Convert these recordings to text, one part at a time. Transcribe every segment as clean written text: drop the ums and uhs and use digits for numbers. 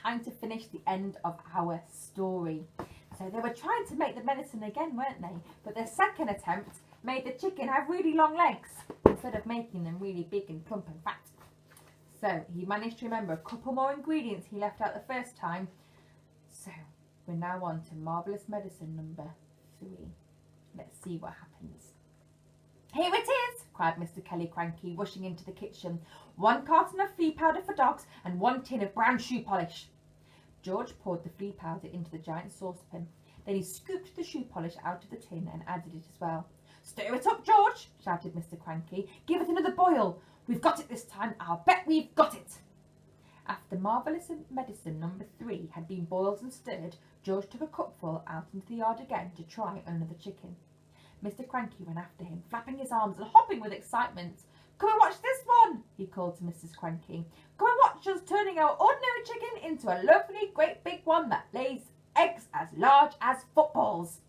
time to finish the end of our story. So they were trying to make the medicine again, weren't they? But their second attempt made the chicken have really long legs instead of making them really big and plump and fat. So he managed to remember a couple more ingredients he left out the first time. So we're now on to Marvellous Medicine number 3. Let's see what happens. Here it is, cried Mr. Kelly Cranky, rushing into the kitchen. 1 carton of flea powder for dogs and 1 tin of brown shoe polish. George poured the flea powder into the giant saucepan. Then he scooped the shoe polish out of the tin and added it as well. Stir it up, George, shouted Mr. Cranky. Give it another boil. We've got it this time. I'll bet we've got it. After Marvellous Medicine number 3 had been boiled and stirred, George took a cupful out into the yard again to try another chicken. Mr. Cranky ran after him, flapping his arms and hopping with excitement. Come and watch this one, he called to Mrs. Cranky. Come and watch us turning our ordinary chicken into a lovely, great big one that lays eggs as large as footballs.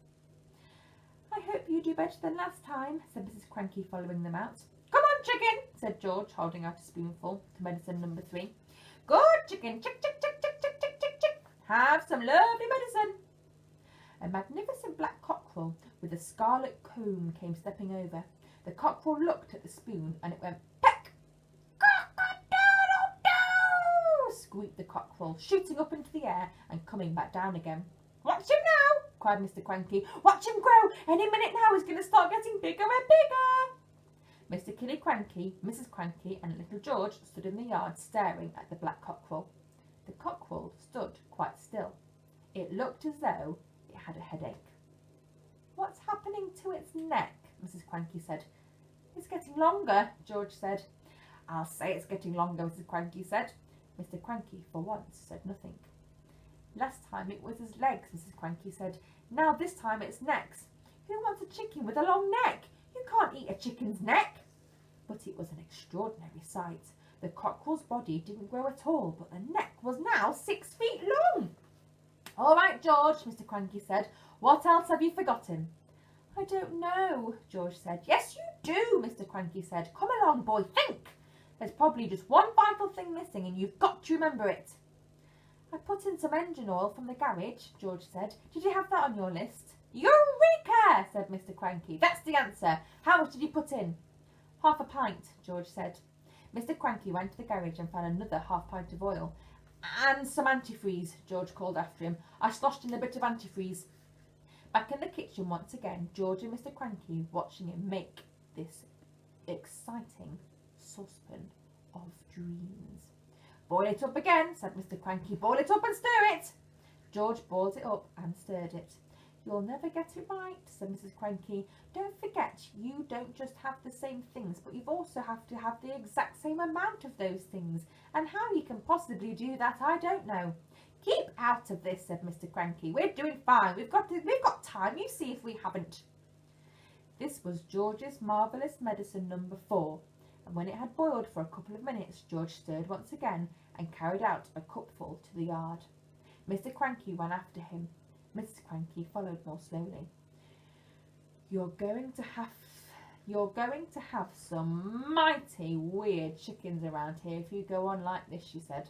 I hope you do better than last time, said Mrs. Cranky, following them out. Come on, chicken, said George, holding out a spoonful to medicine number 3. Good chicken, chick, chick, chick, chick, chick, chick, chick, chick. Have some lovely medicine. A magnificent black cockerel with a scarlet comb came stepping over. The cockerel looked at the spoon and it went peck. Cock-a-doodle-doo, squeaked the cockerel, shooting up into the air and coming back down again. Watch him now, cried Mr. Cranky. Watch him grow. Any minute now he's going to start getting bigger and bigger. Mr. Killy Cranky, Mrs. Cranky and little George stood in the yard staring at the black cockerel. The cockerel stood quite still. It looked as though it had a headache. What's happening to its neck? Mrs. Cranky said. It's getting longer, George said. I'll say it's getting longer, Mrs. Cranky said. Mr. Cranky, for once, said nothing. Last time it was his legs, Mrs. Cranky said. Now this time it's necks. Who wants a chicken with a long neck? You can't eat a chicken's neck. But it was an extraordinary sight. The cockerel's body didn't grow at all, but the neck was now 6 feet long. All right, George, Mr. Cranky said. What else have you forgotten? I don't know, George said. Yes, you do, Mr. Cranky said. Come along, boy, think. There's probably just one vital thing missing and you've got to remember it. I put in some engine oil from the garage, George said. Did you have that on your list? Eureka, said Mr. Cranky. That's the answer. How much did you put in? Half a pint, George said. Mr. Cranky went to the garage and found another half pint of oil. And some antifreeze, George called after him. I sloshed in a bit of antifreeze. Back in the kitchen once again, George and Mr. Cranky watching him make this exciting saucepan of dreams. Boil it up again, said Mr. Cranky. Boil it up and stir it. George boiled it up and stirred it. You'll never get it right, said Mrs. Cranky. Don't forget, you don't just have the same things, but you also have to have the exact same amount of those things. And how you can possibly do that, I don't know. Keep out of this, said Mr. Cranky. We're doing fine. We've got time. You see if we haven't. This was George's Marvellous Medicine number 4, and when it had boiled for a couple of minutes, George stirred once again and carried out a cupful to the yard. Mr. Cranky ran after him. Mrs. Cranky followed more slowly. You're going to have some mighty weird chickens around here if you go on like this, she said.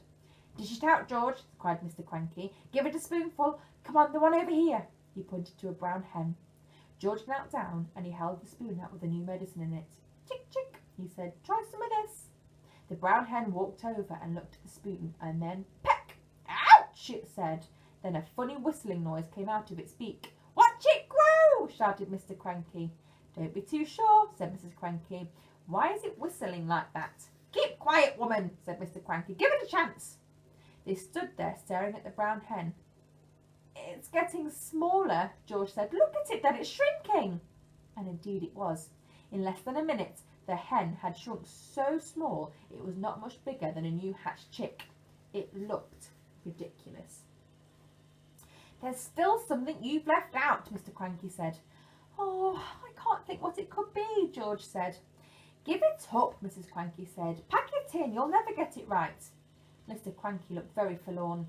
Dish it out, George, cried Mr. Cranky. Give it a spoonful. Come on, the one over here. He pointed to a brown hen. George knelt down and he held the spoon out with the new medicine in it. Chick, chick, he said. Try some of this. The brown hen walked over and looked at the spoon and then peck! Ouch, it said. Then a funny whistling noise came out of its beak. Watch it grow, shouted Mr. Cranky. Don't be too sure, said Mrs. Cranky. Why is it whistling like that? Keep quiet, woman, said Mr. Cranky. Give it a chance. They stood there staring at the brown hen. It's getting smaller, George said. Look at it, Dad, it's shrinking. And indeed it was. In less than a minute, the hen had shrunk so small it was not much bigger than a new hatched chick. It looked ridiculous. There's still something you've left out, Mr. Cranky said. Oh, I can't think what it could be, George said. Give it up, Mrs. Cranky said. Pack it in, you'll never get it right. Mr. Cranky looked very forlorn.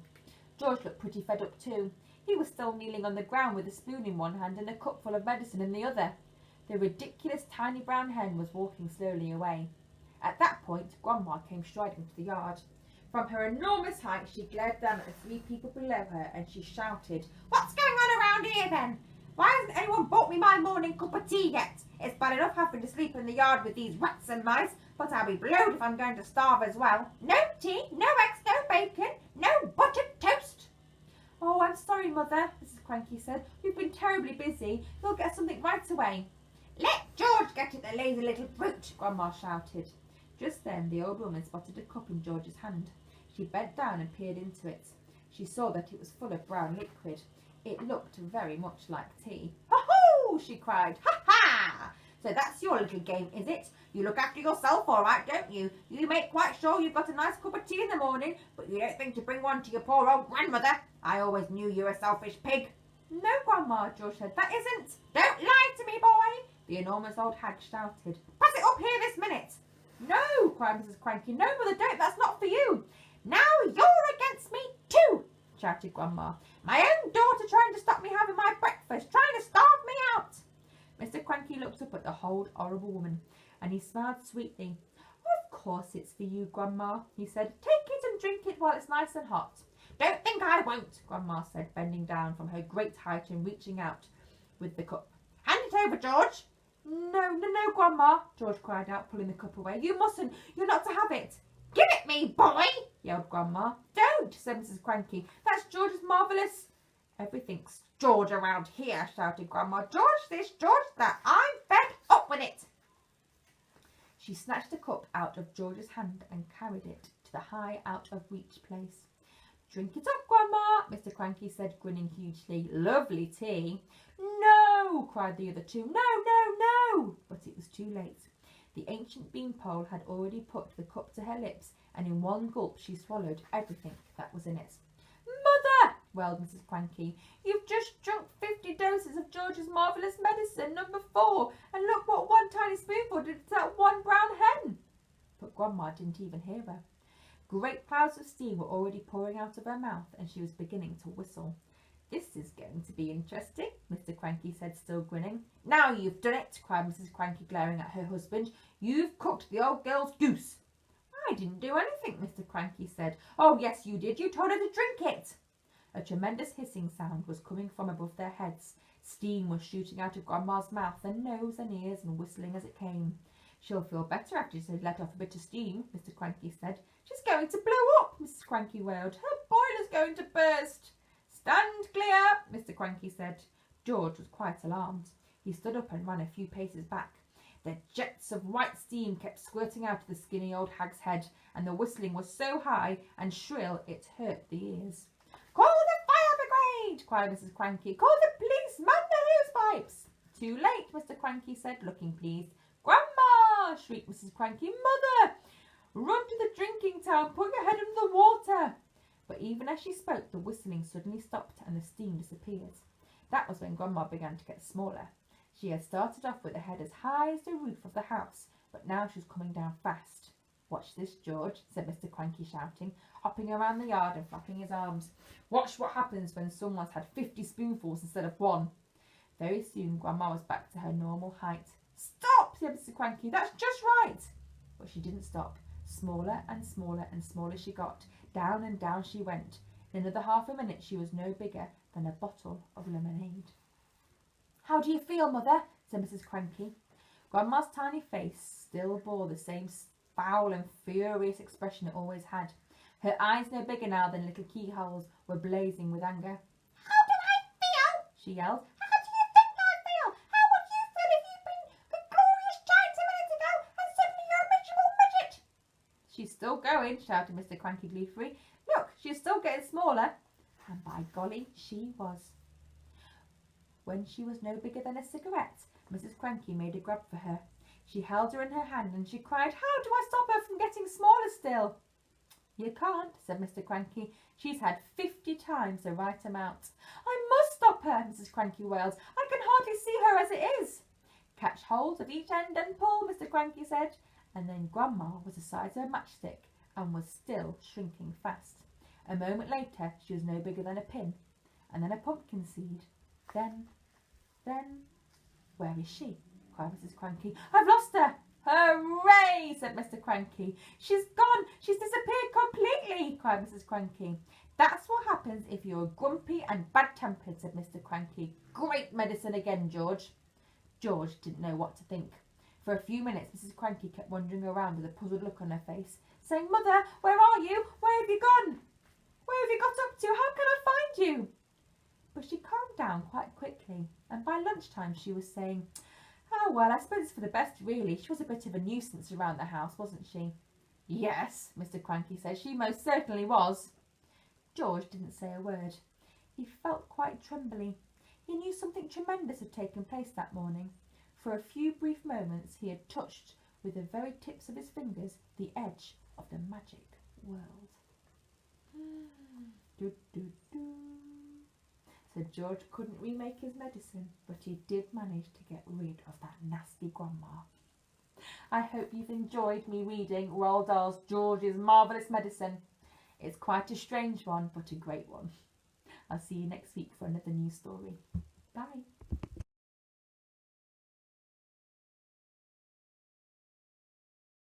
George looked pretty fed up too. He was still kneeling on the ground with a spoon in one hand and a cupful of medicine in the other. The ridiculous tiny brown hen was walking slowly away. At that point, Grandma came striding to the yard. From her enormous height, she glared down at the three people below her and she shouted, "What's going on around here then? Why hasn't anyone bought me my morning cup of tea yet? It's bad enough having to sleep in the yard with these rats and mice, but I'll be blowed if I'm going to starve as well. No tea, no eggs, no bacon, no buttered toast." "Oh, I'm sorry, Mother," Mrs. Cranky said. "We've been terribly busy. You'll get something right away." "Let George get it, the lazy little brute," Grandma shouted. Just then the old woman spotted a cup in George's hand. She bent down and peered into it. She saw that it was full of brown liquid. It looked very much like tea. "Ho-ho!" she cried. "Ha-ha! So that's your little game, is it? You look after yourself all right, don't you? You make quite sure you've got a nice cup of tea in the morning, but you don't think to bring one to your poor old grandmother. I always knew you were a selfish pig." "No, Grandma," George said. "That isn't—" "Don't lie to me, boy!" the enormous old hag shouted. "Pass it up here this minute." "No," cried Mrs. Cranky. "No, Mother, don't. That's not for you." "Now you're against me too," shouted Grandma. "My own daughter trying to stop me having my breakfast, trying to starve me out." Mr. Cranky looked up at the whole horrible woman, and he smiled sweetly. "Of course it's for you, Grandma," he said. "Take it and drink it while it's nice and hot." "Don't think I won't," Grandma said, bending down from her great height and reaching out with the cup. "Hand it over, George." No, Grandma," George cried out, pulling the cup away. "You mustn't. You're not to have it." "Give it me, boy," yelled Grandma. "Don't," said Mrs. Cranky. "That's George's Mavellous." "Everything's George around here," shouted Grandma. "George this, George that. I'm fed up with it." She snatched the cup out of George's hand and carried it to the high out-of-reach place. "Drink it up, Grandma," Mr. Cranky said, grinning hugely. "Lovely tea." "No," cried the other two. "No. But it was too late. The ancient beanpole had already put the cup to her lips, and in one gulp she swallowed everything that was in it. "Mother," wailed Mrs. Cranky, "you've just drunk 50 doses of George's Marvellous Medicine, number 4, and look what one tiny spoonful did to that one brown hen." But Grandma didn't even hear her. Great clouds of steam were already pouring out of her mouth, and she was beginning to whistle. "This is going to be interesting," Mr. Cranky said, still grinning. "Now you've done it," cried Mrs. Cranky, glaring at her husband. "You've cooked the old girl's goose." "I didn't do anything," Mr. Cranky said. "Oh, yes, you did. You told her to drink it." A tremendous hissing sound was coming from above their heads. Steam was shooting out of Grandma's mouth and nose and ears and whistling as it came. "She'll feel better after she's let off a bit of steam," Mr. Cranky said. "She's going to blow up," Mrs. Cranky wailed. "Her boiler's going to burst." "Stand clear," Mr. Cranky said. George was quite alarmed. He stood up and ran a few paces back. The jets of white steam kept squirting out of the skinny old hag's head, and the whistling was so high and shrill it hurt the ears. "Call the fire brigade!" cried Mrs. Cranky. "Call the police! Man the hose pipes!" "Too late," Mr. Cranky said, looking pleased. "Grandma!" shrieked Mrs. Cranky. "Mother! Run to the drinking town! Put your head under the water!" But even as she spoke, the whistling suddenly stopped and the steam disappeared. That was when Grandma began to get smaller. She had started off with a head as high as the roof of the house, but now she was coming down fast. "Watch this, George," said Mr. Cranky, shouting, hopping around the yard and flapping his arms. "Watch what happens when someone's had 50 spoonfuls instead of 1. Very soon Grandma was back to her normal height. "Stop!" said Mr. Cranky. "That's just right." But she didn't stop. Smaller and smaller and smaller she got. Down and down she went. In another half a minute she was no bigger than a bottle of lemonade. "How do you feel, Mother?" said Mrs. Cranky. Grandma's tiny face still bore the same foul and furious expression it always had. Her eyes, no bigger now than little keyholes, were blazing with anger. "How do I feel?" she yelled. "How do you think I feel? How would you feel if you'd been the glorious giant a minute ago and suddenly you're a miserable midget?" "She's still going," shouted Mr. Cranky gleefully. "Look, she's still getting smaller." And by golly, she was. When she was no bigger than a cigarette, Mrs. Cranky made a grab for her. She held her in her hand and she cried, "How do I stop her from getting smaller still?" "You can't," said Mr. Cranky. "She's had 50 times the right amount." "I must stop her," Mrs. Cranky wailed. "I can hardly see her as it is." "Catch hold of each end and pull," Mr. Cranky said. And then Grandma was the size of a matchstick and was still shrinking fast. A moment later she was no bigger than a pin, and then a pumpkin seed. Then, where is she?" cried Mrs. Cranky. "I've lost her." Hooray, said Mr. Cranky. She's gone. She's disappeared completely, cried Mrs. Cranky. That's what happens if you're grumpy and bad-tempered, said Mr. Cranky. Great medicine again, George. George didn't know what to think. For a few minutes, Mrs. Cranky kept wandering around with a puzzled look on her face, saying, Mother, where are you? Where have you gone? Where have you got up to? How can I find you? But she calmed down quite quickly, and by lunchtime she was saying, Oh, well, I suppose it's for the best, really. She was a bit of a nuisance around the house, wasn't she? Yes, Mr. Cranky said, she most certainly was. George didn't say a word. He felt quite trembly. He knew something tremendous had taken place that morning. For a few brief moments he had touched with the very tips of his fingers the edge of the magic world. Do, do, do. So George couldn't remake his medicine, but he did manage to get rid of that nasty grandma. I hope you've enjoyed me reading Roald Dahl's George's Marvellous Medicine. It's quite a strange one, but a great one. I'll see you next week for another new story. Bye.